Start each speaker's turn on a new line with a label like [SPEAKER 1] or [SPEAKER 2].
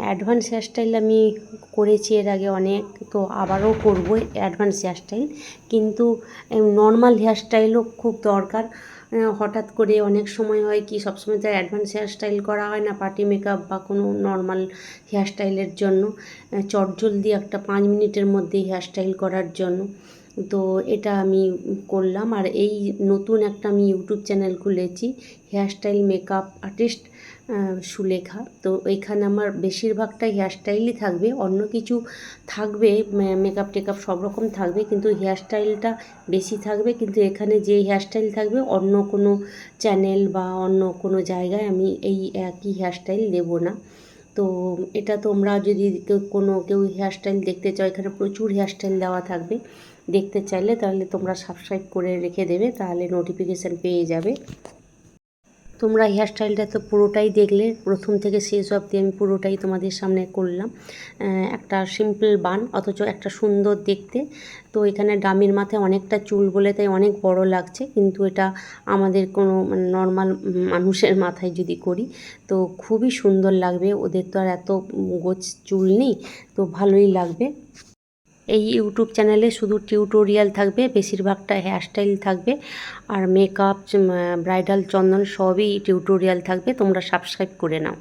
[SPEAKER 1] Advance hairstyle আমি করেছি এর আগে অনেক, তো আবারও করবো অ্যাডভান্স হেয়ারস্টাইল। কিন্তু নর্মাল হেয়ারস্টাইলও খুব দরকার। হঠাৎ করে অনেক সময় হয় কি, সবসময় তো অ্যাডভান্স হেয়ারস্টাইল করা হয় না পার্টি মেকআপ বা কোনো নর্মাল হেয়ারস্টাইলের জন্য, চটজলদি একটা 5 মিনিটের মধ্যে হেয়ারস্টাইল করার জন্য। তো এটা আমি করলাম। আর এই নতুন একটা আমি ইউটিউব চ্যানেল খুলেছি, হেয়ারস্টাইল মেকআপ আর্টিস্ট সুলেখা। তো এইখানে আমার বেশিরভাগটাই হেয়ারস্টাইলই থাকবে, অন্য কিছু থাকবে, মেকআপ টেকআপ সব রকম থাকবে, কিন্তু হেয়ারস্টাইলটা বেশি থাকবে। কিন্তু এখানে যে হেয়ারস্টাইল থাকবে অন্য কোনো চ্যানেল বা অন্য কোনো জায়গায় আমি এই একই হেয়ারস্টাইল দেবো না। তো এটা তোমরা যদি কেউ হেয়ারস্টাইল দেখতে চাও, এখানে প্রচুর হেয়ারস্টাইল দেওয়া থাকবে, দেখতে চাইলে তাহলে তোমরা সাবস্ক্রাইব করে রেখে দেবে, তাহলে নোটিফিকেশান পেয়ে যাবে। তোমরা হেয়ারস্টাইলটা তো পুরোটাই দেখলে, প্রথম থেকে শেষ অবধি আমি পুরোটাই তোমাদের সামনে করলাম। একটা সিম্পল বান, অথচ একটা সুন্দর দেখতে। তো এখানে ডামির মাথায় অনেকটা চুল বলে তাই অনেক বড় লাগছে, কিন্তু এটা আমাদের কোনো নর্মাল মানুষের মাথায় যদি করি তো খুবই সুন্দর লাগবে। ওদের তো আর এত গোছ চুল নেই, তো ভালোই লাগবে। এই ইউটিউব চ্যানেলে শুধু টিউটোরিয়াল থাকবে, বেশিরভাগটা হেয়ারস্টাইল থাকবে, আর মেকআপ, ব্রাইডাল, চন্দন সবই টিউটোরিয়াল থাকবে। তোমরা সাবস্ক্রাইব করে নাও।